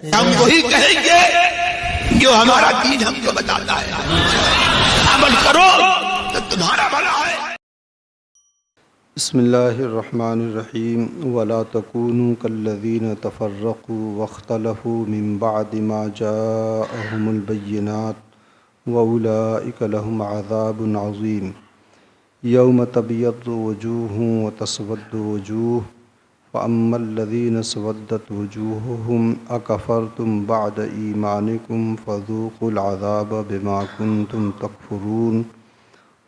ہم وہی کہیں گے جو ہمارا دین ہم کو بتاتا ہے، عمل کرو تو تمہارا بھلا ہے۔ بسم اللہ الرحمن الرحیم ولا تکونوا کالذین تفرقوا واختلفوا من بعد ما جاءهم البینات واولئک لهم عذاب عظیم یوم تبیض وجوہ وتسود وجوہ فاما الذین اسودت وجوہهم اکفرتم بعد ایمانکم فذوقوا العذاب بما کنتم تکفرون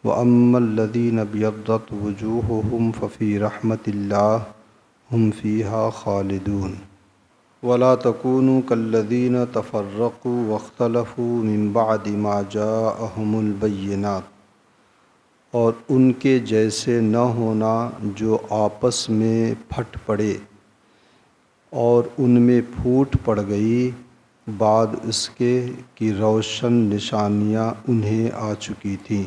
وَأَمَّا الَّذِينَ ابْيَضَّتْ وُجُوهُهُمْ فَفِي رَحْمَةِ اللَّهِ هُمْ فِيهَا خَالِدُونَ وَلَا تَكُونُوا كَالَّذِينَ تَفَرَّقُوا وَاخْتَلَفُوا مِن بَعْدِ مَا جَاءَهُمُ الْبَيِّنَاتُ، اور ان کے جیسے نہ ہونا جو آپس میں پھٹ پڑے اور ان میں پھوٹ پڑ گئی بعد اس کے کہ روشن نشانیاں انہیں آ چکی تھیں۔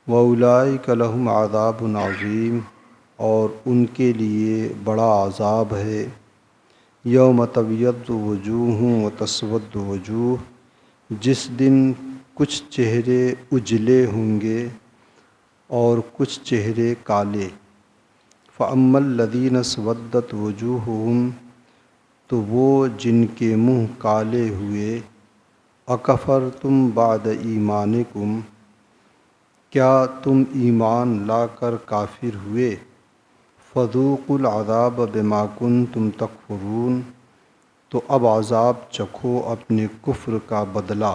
وَأُولَئِكَ لَهُمْ عَذَابٌ عَظِيمٌ، اور ان کے لیے بڑا عذاب ہے۔ یوم تبیض وجوہ وتسود وجوہ، جس دن کچھ چہرے اجلے ہوں گے اور کچھ چہرے کالے۔ فَأَمَّا الَّذِينَ اسْوَدَّتْ وُجُوهُهُمْ، تو وہ جن کے منہ کالے ہوئے، اکفرتم بعد ایمانکم، کیا تم ایمان لا کر کافر ہوئے؟ فذوقوا العذاب بما کنتم تکفرون، تو اب عذاب چکھو اپنے کفر کا بدلہ۔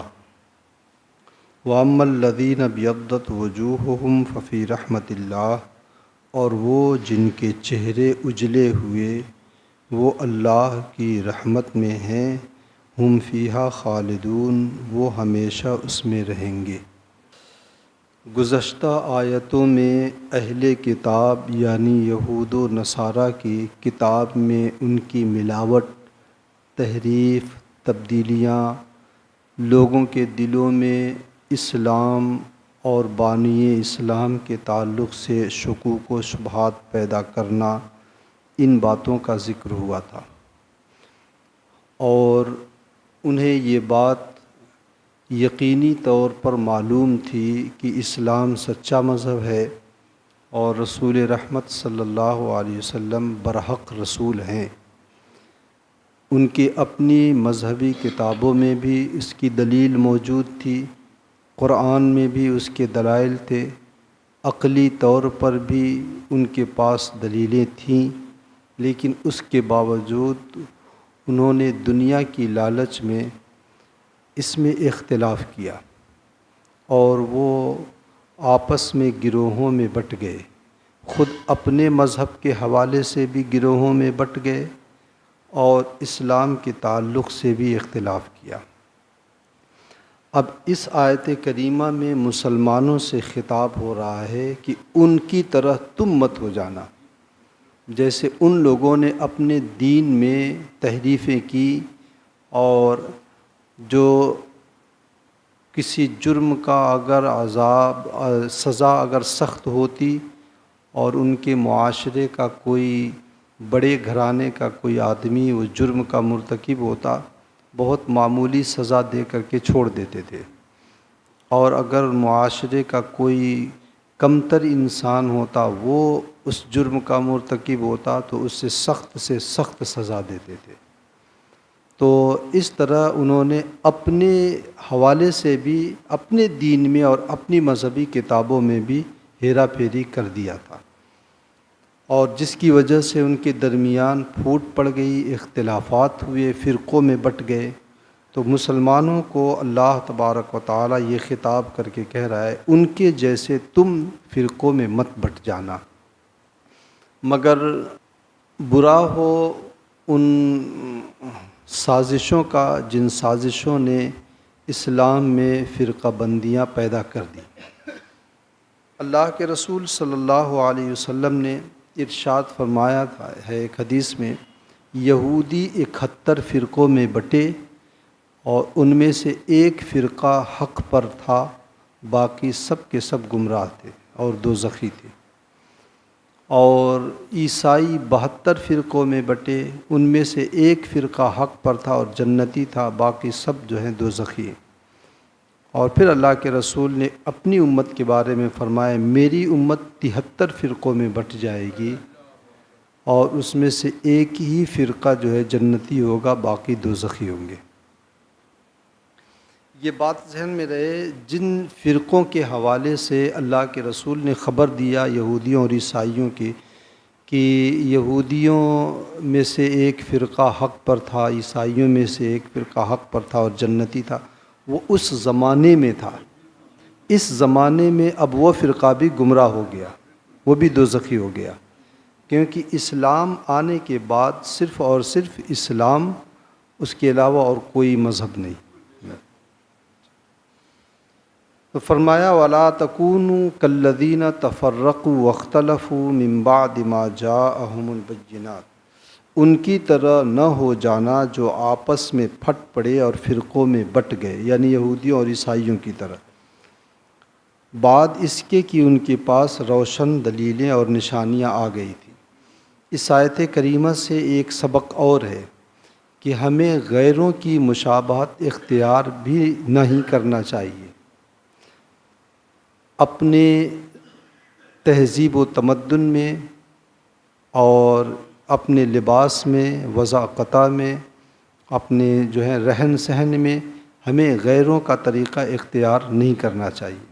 وَأَمَّا الَّذِينَ ابْيَضَّتْ وُجُوهُهُمْ فَفِي رَحْمَةِ اللَّهِ، اور وہ جن کے چہرے اجلے ہوئے وہ اللہ کی رحمت میں ہیں، ہم فیہا خالدون، وہ ہمیشہ اس میں رہیں گے۔ گزشتہ آیتوں میں اہل کتاب یعنی یہود و نصارہ کی کتاب میں ان کی ملاوٹ، تحریف، تبدیلیاں، لوگوں کے دلوں میں اسلام اور بانی اسلام کے تعلق سے شکوک و شبہات پیدا کرنا، ان باتوں کا ذکر ہوا تھا، اور انہیں یہ بات یقینی طور پر معلوم تھی کہ اسلام سچا مذہب ہے اور رسول رحمت صلی اللہ علیہ وسلم برحق رسول ہیں۔ ان کی اپنی مذہبی کتابوں میں بھی اس کی دلیل موجود تھی، قرآن میں بھی اس کے دلائل تھے، عقلی طور پر بھی ان کے پاس دلیلیں تھیں، لیکن اس کے باوجود انہوں نے دنیا کی لالچ میں اس میں اختلاف کیا اور وہ آپس میں گروہوں میں بٹ گئے، خود اپنے مذہب کے حوالے سے بھی گروہوں میں بٹ گئے اور اسلام کے تعلق سے بھی اختلاف کیا۔ اب اس آیت کریمہ میں مسلمانوں سے خطاب ہو رہا ہے کہ ان کی طرح تم مت ہو جانا، جیسے ان لوگوں نے اپنے دین میں تحریفیں کی اور جو کسی جرم کا اگر سزا اگر سخت ہوتی اور ان کے معاشرے کا کوئی بڑے گھرانے کا کوئی آدمی اس جرم کا مرتکب ہوتا، بہت معمولی سزا دے کر کے چھوڑ دیتے تھے، اور اگر معاشرے کا کوئی کمتر انسان ہوتا وہ اس جرم کا مرتکب ہوتا تو اس سے سخت سزا دیتے تھے۔ تو اس طرح انہوں نے اپنے حوالے سے بھی اپنے دین میں اور اپنی مذہبی کتابوں میں بھی ہیرا پھیری کر دیا تھا، اور جس کی وجہ سے ان کے درمیان پھوٹ پڑ گئی، اختلافات ہوئے، فرقوں میں بٹ گئے۔ تو مسلمانوں کو اللہ تبارک و تعالیٰ یہ خطاب کر کے کہہ رہا ہے ان کے جیسے تم فرقوں میں مت بٹ جانا، مگر برا ہو ان سازشوں کا جن سازشوں نے اسلام میں فرقہ بندیاں پیدا کر دی۔ اللہ کے رسول صلی اللہ علیہ وسلم نے ارشاد فرمایا ہے ایک حدیث میں، یہودی 71 فرقوں میں بٹے اور ان میں سے ایک فرقہ حق پر تھا، باقی سب کے سب گمراہ تھے اور دوزخی تھے۔ اور عیسائی 72 فرقوں میں بٹے، ان میں سے ایک فرقہ حق پر تھا اور جنتی تھا، باقی سب جو ہیں دوزخی ہیں۔ اور پھر اللہ کے رسول نے اپنی امت کے بارے میں فرمایا میری امت 73 فرقوں میں بٹ جائے گی اور اس میں سے ایک ہی فرقہ جو ہے جنتی ہوگا، باقی دوزخی ہوں گے۔ یہ بات ذہن میں رہے، جن فرقوں کے حوالے سے اللہ کے رسول نے خبر دیا یہودیوں اور عیسائیوں کی کہ یہودیوں میں سے ایک فرقہ حق پر تھا، عیسائیوں میں سے ایک فرقہ حق پر تھا اور جنتی تھا، وہ اس زمانے میں تھا۔ اس زمانے میں اب وہ فرقہ بھی گمراہ ہو گیا، وہ بھی دوزخی ہو گیا، کیونکہ اسلام آنے کے بعد صرف اور صرف اسلام، اس کے علاوہ اور کوئی مذہب نہیں۔ تو فرمایا وَلَا تَكُونُوا كَالَّذِينَ تَفَرَّقُوا وَاخْتَلَفُوا مِن بَعْدِ مَا جَاءَهُمُ الْبَيِّنَاتُ، ان کی طرح نہ ہو جانا جو آپس میں پھٹ پڑے اور فرقوں میں بٹ گئے، یعنی یہودیوں اور عیسائیوں کی طرح، بعد اس کے کہ ان کے پاس روشن دلیلیں اور نشانیاں آ گئی تھیں۔ اس آیت کریمہ سے ایک سبق اور ہے کہ ہمیں غیروں کی مشابہت اختیار بھی نہیں کرنا چاہیے۔ اپنے تہذیب و تمدن میں اور اپنے لباس میں، وضاقتہ میں، اپنے جو ہے رہن سہن میں ہمیں غیروں کا طریقہ اختیار نہیں کرنا چاہیے،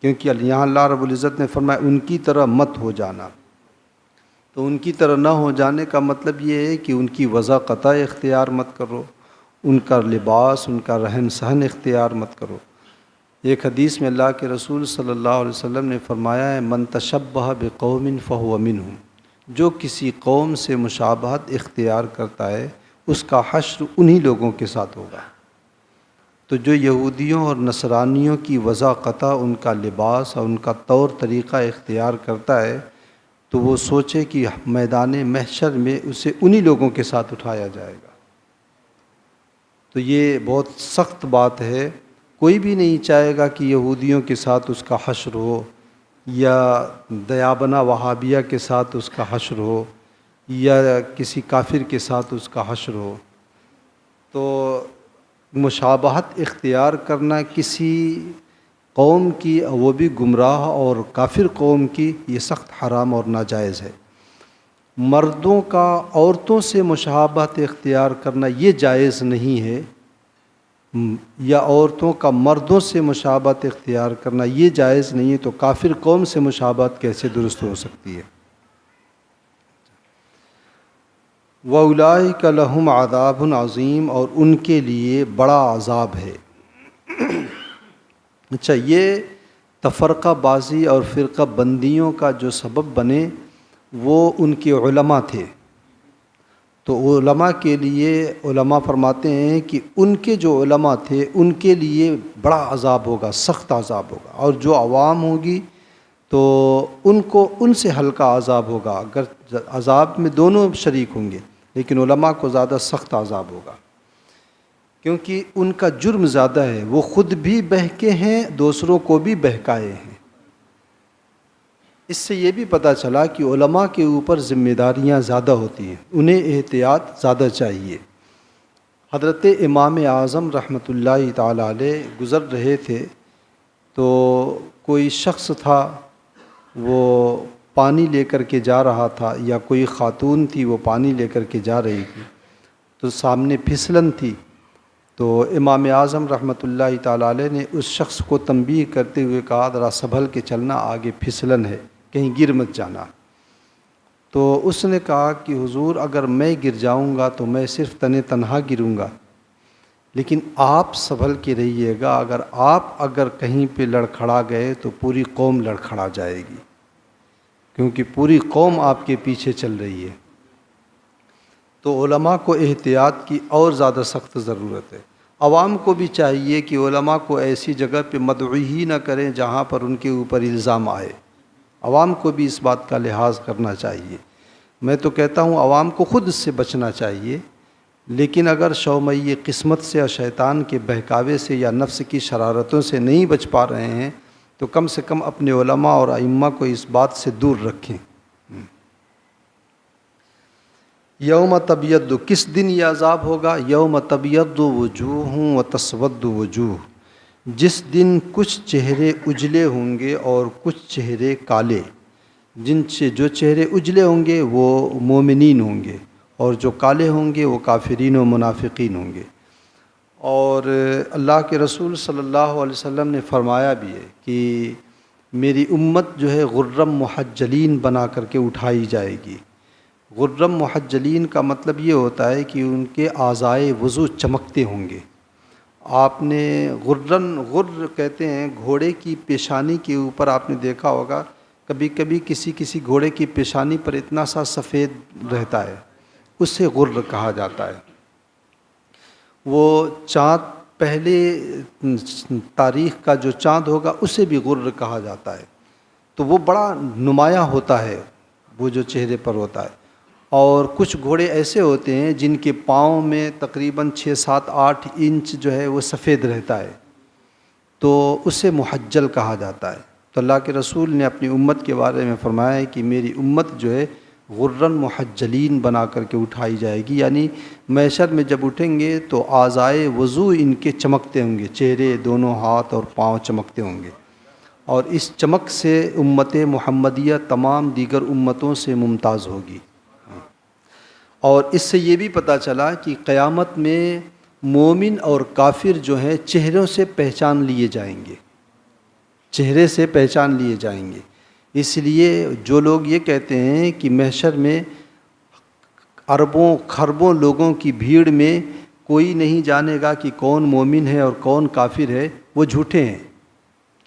کیونکہ یہاں اللہ رب العزت نے فرمایا ان کی طرح مت ہو جانا۔ تو ان کی طرح نہ ہو جانے کا مطلب یہ ہے کہ ان کی وضاقتہ اختیار مت کرو، ان کا لباس، ان کا رہن سہن اختیار مت کرو۔ ایک حدیث میں اللہ کے رسول صلی اللہ علیہ وسلم نے فرمایا ہے من تشبہ بقوم فہو منہم، جو کسی قوم سے مشابہت اختیار کرتا ہے اس کا حشر انہی لوگوں کے ساتھ ہوگا۔ تو جو یہودیوں اور نصرانیوں کی وضاقتہ، ان کا لباس اور ان کا طور طریقہ اختیار کرتا ہے تو وہ سوچے کہ میدان محشر میں اسے انہی لوگوں کے ساتھ اٹھایا جائے گا۔ تو یہ بہت سخت بات ہے، کوئی بھی نہیں چاہے گا کہ یہودیوں کے ساتھ اس کا حشر ہو، یا دیابنا وہابیہ کے ساتھ اس کا حشر ہو، یا کسی کافر کے ساتھ اس کا حشر ہو۔ تو مشابہت اختیار کرنا کسی قوم کی، وہ بھی گمراہ اور کافر قوم کی، یہ سخت حرام اور ناجائز ہے۔ مردوں کا عورتوں سے مشابہت اختیار کرنا یہ جائز نہیں ہے، یا عورتوں کا مردوں سے مشابہت اختیار کرنا یہ جائز نہیں ہے، تو کافر قوم سے مشابہت کیسے درست ہو سکتی ہے؟ وَأُولَٰئِكَ لَهُمْ عَذَابٌ عَظِيمٌ، اور ان کے لیے بڑا عذاب ہے۔ اچھا، یہ تفرقہ بازی اور فرقہ بندیوں کا جو سبب بنے وہ ان کے علماء تھے۔ تو علماء کے لیے، علماء فرماتے ہیں کہ ان کے جو علماء تھے ان کے لیے بڑا عذاب ہوگا، سخت عذاب ہوگا، اور جو عوام ہوگی تو ان کو ان سے ہلکا عذاب ہوگا۔ اگر عذاب میں دونوں شریک ہوں گے لیکن علماء کو زیادہ سخت عذاب ہوگا، کیونکہ ان کا جرم زیادہ ہے، وہ خود بھی بہکے ہیں، دوسروں کو بھی بہکائے ہیں۔ اس سے یہ بھی پتہ چلا کہ علماء کے اوپر ذمہ داریاں زیادہ ہوتی ہیں، انہیں احتیاط زیادہ چاہیے۔ حضرت امام اعظم رحمۃ اللہ تعالی علیہ گزر رہے تھے تو کوئی شخص تھا، وہ پانی لے کر کے جا رہا تھا، یا کوئی خاتون تھی وہ پانی لے کر کے جا رہی تھی، تو سامنے پھسلن تھی۔ تو امام اعظم رحمۃ اللہ تعالی علیہ نے اس شخص کو تنبیہ کرتے ہوئے کہا ذرا سنبھل کے چلنا، آگے پھسلن ہے، کہیں گر مت جانا۔ تو اس نے کہا کہ حضور اگر میں گر جاؤں گا تو میں صرف تنہا گروں گا، لیکن آپ سنبھل کے رہیے گا، اگر کہیں پہ لڑکھڑا گئے تو پوری قوم لڑکھڑا جائے گی، کیونکہ پوری قوم آپ کے پیچھے چل رہی ہے۔ تو علماء کو احتیاط کی اور زیادہ سخت ضرورت ہے۔ عوام کو بھی چاہیے کہ علماء کو ایسی جگہ پہ مدعو ہی نہ کریں جہاں پر ان کے اوپر الزام آئے۔ عوام کو بھی اس بات کا لحاظ کرنا چاہیے۔ میں تو کہتا ہوں عوام کو خود اس سے بچنا چاہیے، لیکن اگر شومئی قسمت سے اور شیطان کے بہکاوے سے یا نفس کی شرارتوں سے نہیں بچ پا رہے ہیں تو کم سے کم اپنے علماء اور ائمہ کو اس بات سے دور رکھیں۔ یوم تبیض، کس دن یہ عذاب ہوگا؟ یوم تبیض وجوہ و تسود وجوہ، جس دن کچھ چہرے اجلے ہوں گے اور کچھ چہرے کالے. جو چہرے اجلے ہوں گے وہ مومنین ہوں گے، اور جو کالے ہوں گے وہ کافرین و منافقین ہوں گے. اور اللہ کے رسول صلی اللہ علیہ وسلم نے فرمایا بھی ہے کہ میری امت جو ہے غرم محجلین بنا کر کے اٹھائی جائے گی. غرم محجلین کا مطلب یہ ہوتا ہے کہ ان کے اعضائے وضو چمکتے ہوں گے. آپ نے غر کہتے ہیں گھوڑے کی پیشانی کے اوپر، آپ نے دیکھا ہوگا کبھی کبھی کسی گھوڑے کی پیشانی پر اتنا سا سفید رہتا ہے، اس سے غر کہا جاتا ہے. وہ چاند پہلے تاریخ کا جو چاند ہوگا اسے بھی غر کہا جاتا ہے. تو وہ بڑا نمایاں ہوتا ہے وہ جو چہرے پر ہوتا ہے. اور کچھ گھوڑے ایسے ہوتے ہیں جن کے پاؤں میں تقریباً 6 7 8 انچ جو ہے وہ سفید رہتا ہے، تو اسے محجل کہا جاتا ہے. تو اللہ کے رسول نے اپنی امت کے بارے میں فرمایا ہے کہ میری امت جو ہے غرن محجلین بنا کر کے اٹھائی جائے گی. یعنی محشر میں جب اٹھیں گے تو اعضائے وضو ان کے چمکتے ہوں گے، چہرے، دونوں ہاتھ اور پاؤں چمکتے ہوں گے. اور اس چمک سے امت محمدیہ تمام دیگر امتوں سے ممتاز ہوگی. اور اس سے یہ بھی پتہ چلا کہ قیامت میں مومن اور کافر جو ہیں چہروں سے پہچان لیے جائیں گے، چہرے سے پہچان لیے جائیں گے. اس لیے جو لوگ یہ کہتے ہیں کہ محشر میں اربوں خربوں لوگوں کی بھیڑ میں کوئی نہیں جانے گا کہ کون مومن ہے اور کون کافر ہے، وہ جھوٹے ہیں.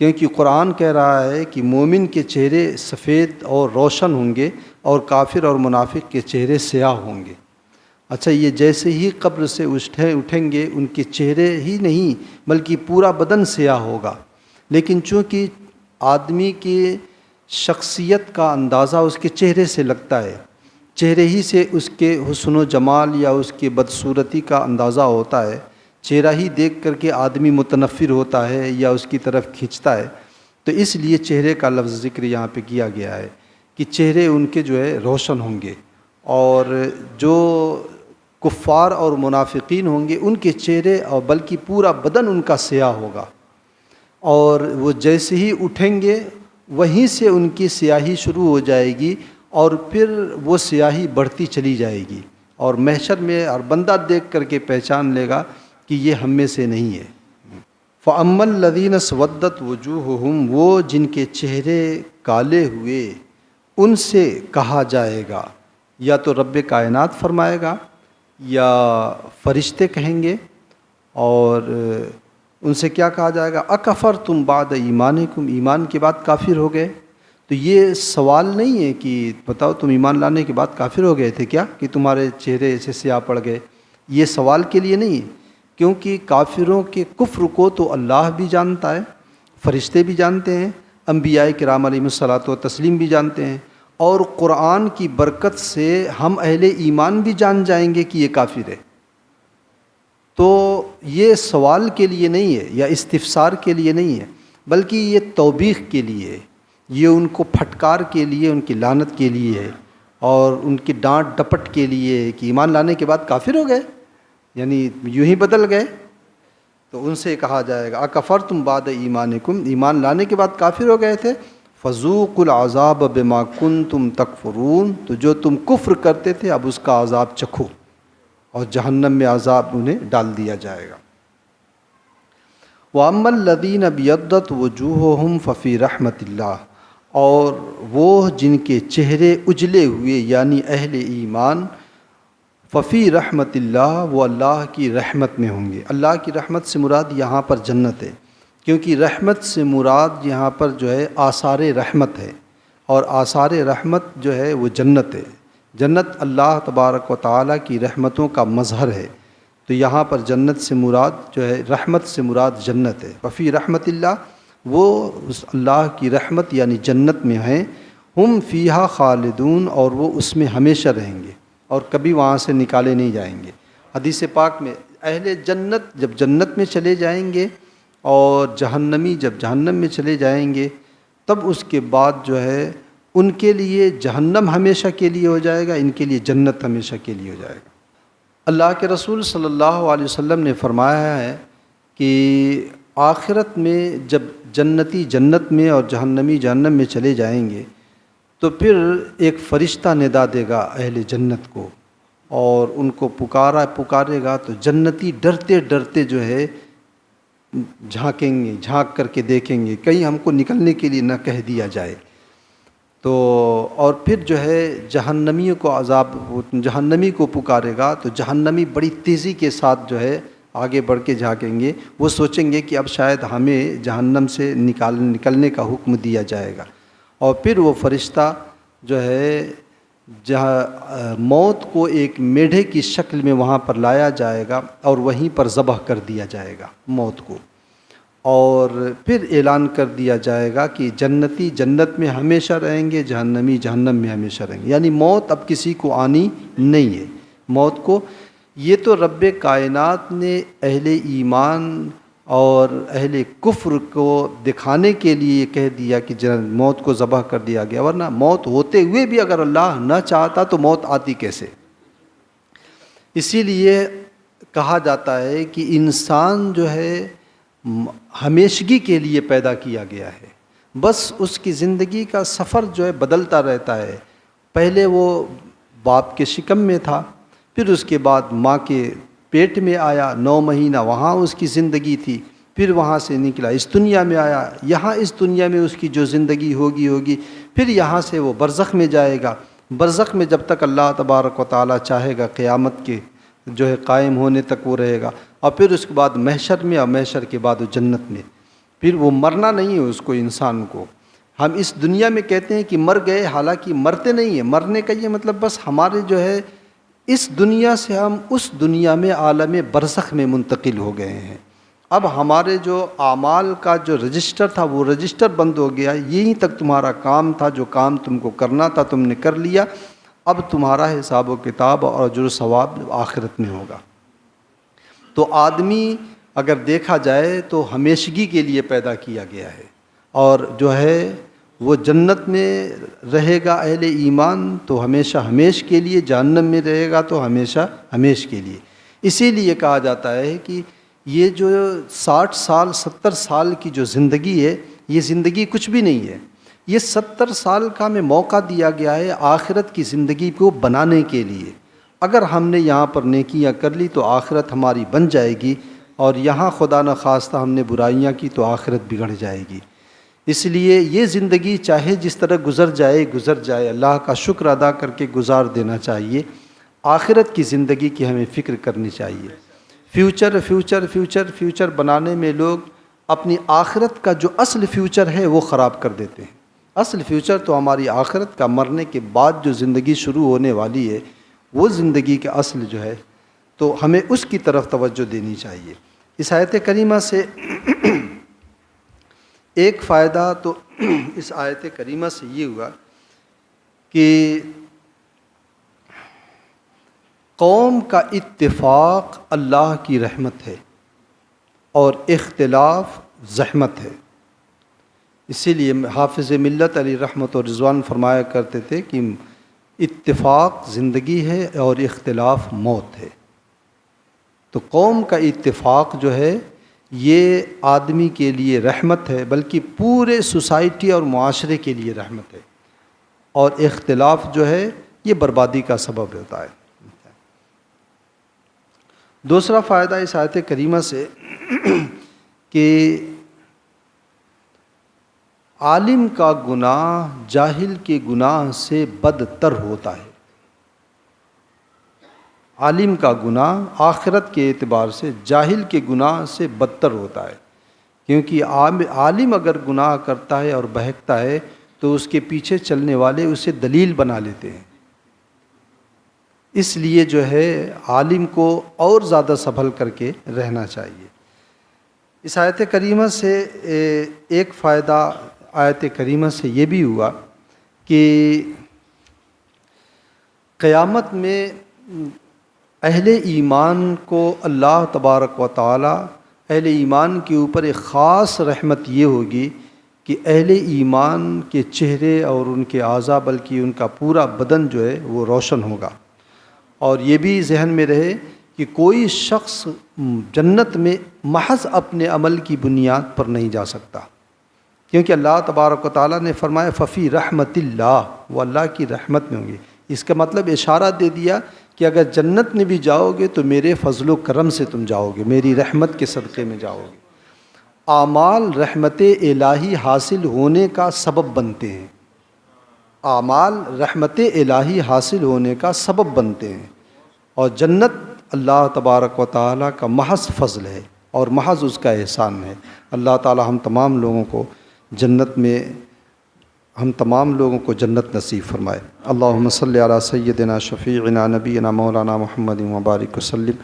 کیونکہ قرآن کہہ رہا ہے کہ مومن کے چہرے سفید اور روشن ہوں گے اور کافر اور منافق کے چہرے سیاہ ہوں گے. اچھا، یہ جیسے ہی قبر سے اٹھیں گے ان کے چہرے ہی نہیں بلکہ پورا بدن سیاہ ہوگا. لیکن چونکہ آدمی کی شخصیت کا اندازہ اس کے چہرے سے لگتا ہے، چہرے ہی سے اس کے حسن و جمال یا اس کی بدصورتی کا اندازہ ہوتا ہے، چہرہ ہی دیکھ کر کے آدمی متنفر ہوتا ہے یا اس کی طرف کھنچتا ہے. تو اس لیے چہرے کا لفظ ذکر یہاں پہ کیا گیا ہے کہ چہرے ان کے جو ہے روشن ہوں گے. اور جو کفار اور منافقین ہوں گے ان کے چہرے اور بلکہ پورا بدن ان کا سیاہ ہوگا. اور وہ جیسے ہی اٹھیں گے وہیں سے ان کی سیاہی شروع ہو جائے گی اور پھر وہ سیاہی بڑھتی چلی جائے گی. اور محشر میں ہر بندہ دیکھ کر کے پہچان لے گا کہ یہ ہم میں سے نہیں ہے. فَأَمَّا الَّذِينَ اسْوَدَّتْ وُجُوهُهُمْ، وہ جن کے چہرے کالے ہوئے ان سے کہا جائے گا، یا تو رب کائنات فرمائے گا یا فرشتے کہیں گے. اور ان سے کیا کہا جائے گا؟ اکفرتم بعد ایمانکم، ایمان کے بعد کافر ہو گئے. تو یہ سوال نہیں ہے کہ بتاؤ تم ایمان لانے کے بعد کافر ہو گئے تھے کیا کہ تمہارے چہرے ایسے سیاہ پڑ گئے. یہ سوال کے لیے نہیں ہے، کیونکہ کافروں کے کفر کو تو اللہ بھی جانتا ہے، فرشتے بھی جانتے ہیں، انبیاء کرام علیہم الصلاۃ والتسلیم بھی جانتے ہیں، اور قرآن کی برکت سے ہم اہل ایمان بھی جان جائیں گے کہ یہ کافر ہے. تو یہ سوال کے لیے نہیں ہے یا استفسار کے لیے نہیں ہے، بلکہ یہ توبیخ کے لیے ہے، یہ ان کو پھٹکار کے لیے، ان کی لعنت کے لیے ہے، اور ان کی ڈانٹ ڈپٹ کے لیے ہے کہ ایمان لانے کے بعد کافر ہو گئے، یعنی یوں ہی بدل گئے. تو ان سے کہا جائے گا اکفرتم بعد ایمانکم، ایمان لانے کے بعد کافر ہو گئے تھے، فذوقوا العذاب بما کنتم تکفرون، تو جو تم کفر کرتے تھے اب اس کا عذاب چکھو، اور جہنم میں عذاب انہیں ڈال دیا جائے گا. وَأَمَّا الَّذِينَ ابْيَضَّتْ وُجُوهُهُمْ فَفِي رَحْمَةِ اللَّهِ، اور وہ جن کے چہرے اجلے ہوئے یعنی اہل ایمان، ففی رحمت اللہ، وہ اللہ کی رحمت میں ہوں گے. اللہ کی رحمت سے مراد یہاں پر جنت ہے، کیونکہ رحمت سے مراد یہاں پر جو ہے آثار رحمت ہے، اور آثار رحمت جو ہے وہ جنت ہے. جنت اللہ تبارک و تعالیٰ کی رحمتوں کا مظہر ہے. تو یہاں پر جنت سے مراد جو ہے، رحمت سے مراد جنت ہے. ففی رحمت اللہ، وہ اس اللہ کی رحمت یعنی جنت میں ہیں. ہم فیہا خالدون، اور وہ اس میں ہمیشہ رہیں گے اور کبھی وہاں سے نکالے نہیں جائیں گے. حدیث پاک میں اہل جنت جب جنت میں چلے جائیں گے اور جہنمی جب جہنم میں چلے جائیں گے، تب اس کے بعد جو ہے ان کے لیے جہنم ہمیشہ کے لیے ہو جائے گا، ان کے لیے جنت ہمیشہ کے لیے ہو جائے گا۔ اللہ کے رسول صلی اللہ علیہ وسلم نے فرمایا ہے کہ آخرت میں جب جنتی جنت میں اور جہنمی جہنم میں چلے جائیں گے تو پھر ایک فرشتہ ندا دے گا اہل جنت کو اور ان کو پکارے گا، تو جنتی ڈرتے ڈرتے جو ہے جھانکیں گے، جھانک کر کے دیکھیں گے کہیں ہم کو نکلنے کے لیے نہ کہہ دیا جائے۔ تو اور پھر جو ہے جہنمیوں کو جہنمی کو پکارے گا تو جہنمی بڑی تیزی کے ساتھ جو ہے آگے بڑھ کے جھانکیں گے، وہ سوچیں گے کہ اب شاید ہمیں جہنم سے نکلنے کا حکم دیا جائے گا، اور پھر وہ فرشتہ جو ہے جہاں موت کو ایک میڈھے کی شکل میں وہاں پر لایا جائے گا اور وہیں پر ذبح کر دیا جائے گا موت کو، اور پھر اعلان کر دیا جائے گا کہ جنتی جنت میں ہمیشہ رہیں گے، جہنمی جہنم میں ہمیشہ رہیں گے، یعنی موت اب کسی کو آنی نہیں ہے۔ موت کو یہ تو رب کائنات نے اہل ایمان اور اہل کفر کو دکھانے کے لیے کہہ دیا کہ موت کو ذبح کر دیا گیا، ورنہ موت ہوتے ہوئے بھی اگر اللہ نہ چاہتا تو موت آتی کیسے؟ اسی لیے کہا جاتا ہے کہ انسان جو ہے ہمیشگی کے لیے پیدا کیا گیا ہے، بس اس کی زندگی کا سفر جو ہے بدلتا رہتا ہے۔ پہلے وہ باپ کے شکم میں تھا، پھر اس کے بعد ماں کے پیٹ میں آیا، 9 مہینہ وہاں اس کی زندگی تھی، پھر وہاں سے نکلا اس دنیا میں آیا، یہاں اس دنیا میں اس کی جو زندگی ہوگی، پھر یہاں سے وہ برزخ میں جائے گا۔ برزخ میں جب تک اللہ تبارک و تعالیٰ چاہے گا قیامت کے جو ہے قائم ہونے تک وہ رہے گا، اور پھر اس کے بعد محشر میں، اور محشر کے بعد وہ جنت میں۔ پھر وہ مرنا نہیں ہے اس کو، انسان کو ہم اس دنیا میں کہتے ہیں کہ مر گئے، حالانکہ مرتے نہیں ہیں۔ مرنے کا یہ مطلب بس ہمارے جو ہے اس دنیا سے ہم اس دنیا میں عالم برزخ میں منتقل ہو گئے ہیں۔ اب ہمارے جو اعمال کا جو رجسٹر تھا وہ رجسٹر بند ہو گیا، یہیں تک تمہارا کام تھا، جو کام تم کو کرنا تھا تم نے کر لیا، اب تمہارا حساب و کتاب اور اجر و ثواب آخرت میں ہوگا۔ تو آدمی اگر دیکھا جائے تو ہمیشگی کے لیے پیدا کیا گیا ہے، اور جو ہے وہ جنت میں رہے گا اہل ایمان تو ہمیشہ ہمیش کے لیے، جہنم میں رہے گا تو ہمیشہ ہمیش کے لیے۔ اسی لیے کہا جاتا ہے کہ یہ جو 60 سال 70 سال کی جو زندگی ہے، یہ زندگی کچھ بھی نہیں ہے۔ یہ 70 سال کا ہمیں موقع دیا گیا ہے آخرت کی زندگی کو بنانے کے لیے۔ اگر ہم نے یہاں پر نیکیاں کر لی تو آخرت ہماری بن جائے گی، اور یہاں خدا نخواستہ ہم نے برائیاں کی تو آخرت بگڑ جائے گی۔ اس لیے یہ زندگی چاہے جس طرح گزر جائے، اللہ کا شکر ادا کر کے گزار دینا چاہیے۔ آخرت کی زندگی کی ہمیں فکر کرنی چاہیے۔ فیوچر فیوچر فیوچر فیوچر بنانے میں لوگ اپنی آخرت کا جو اصل فیوچر ہے وہ خراب کر دیتے ہیں۔ اصل فیوچر تو ہماری آخرت کا، مرنے کے بعد جو زندگی شروع ہونے والی ہے وہ زندگی کا اصل جو ہے، تو ہمیں اس کی طرف توجہ دینی چاہیے۔ اس آیت کریمہ سے ایک فائدہ تو اس آیت کریمہ سے یہ ہوا کہ قوم کا اتفاق اللہ کی رحمت ہے اور اختلاف زحمت ہے۔ اسی لیے حافظ ملت علی رحمت و رضوان فرمایا کرتے تھے کہ اتفاق زندگی ہے اور اختلاف موت ہے۔ تو قوم کا اتفاق جو ہے یہ آدمی کے لیے رحمت ہے، بلکہ پورے سوسائٹی اور معاشرے کے لیے رحمت ہے، اور اختلاف جو ہے یہ بربادی کا سبب ہوتا ہے۔ دوسرا فائدہ اس آیت کریمہ سے کہ عالم کا گناہ جاہل کے گناہ سے بدتر ہوتا ہے۔ عالم کا گناہ آخرت کے اعتبار سے جاہل کے گناہ سے بدتر ہوتا ہے، کیونکہ عالم اگر گناہ کرتا ہے اور بہکتا ہے تو اس کے پیچھے چلنے والے اسے دلیل بنا لیتے ہیں۔ اس لیے جو ہے عالم کو اور زیادہ سنبھل کر کے رہنا چاہیے۔ اس آیت کریمہ سے ایک فائدہ آیت کریمہ سے یہ بھی ہوا کہ قیامت میں اہل ایمان کو اللہ تبارک و تعالی اہل ایمان کے اوپر ایک خاص رحمت یہ ہوگی کہ اہل ایمان کے چہرے اور ان کے اعضاء بلکہ ان کا پورا بدن جو ہے وہ روشن ہوگا۔ اور یہ بھی ذہن میں رہے کہ کوئی شخص جنت میں محض اپنے عمل کی بنیاد پر نہیں جا سکتا، کیونکہ اللہ تبارک و تعالیٰ نے فرمایا ففی رحمت اللہ، وہ اللہ کی رحمت میں ہوں گے۔ اس کا مطلب اشارہ دے دیا کہ اگر جنت میں بھی جاؤ گے تو میرے فضل و کرم سے تم جاؤ گے، میری رحمت کے صدقے میں جاؤ گے۔ اعمال رحمت الہی حاصل ہونے کا سبب بنتے ہیں، اعمال رحمت الہی حاصل ہونے کا سبب بنتے ہیں، اور جنت اللہ تبارک و تعالیٰ کا محض فضل ہے اور محض اس کا احسان ہے۔ اللہ تعالیٰ ہم تمام لوگوں کو جنت نصیب فرمائے۔ اللہم صلی علی سیدنا شفیعنا نبینا مولانا محمد وبارک وسلم،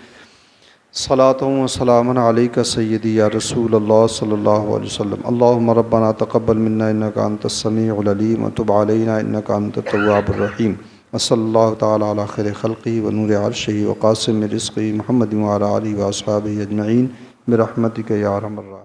صلاۃ و سلام علیک سیدی یا رسول اللہ صلی اللہ علیہ وسلم۔ اللہم ربنا تقبل منا انک انت السمیع العلیم وتب علینا انک انت التواب الرحیم، وصلی اللہ تعالی علی خیر خلقہ ونور عرشہ وقاسم رزقہ محمد وعلی آلہ واصحابہ اجمعین برحمتک یا ارحم الراحمین۔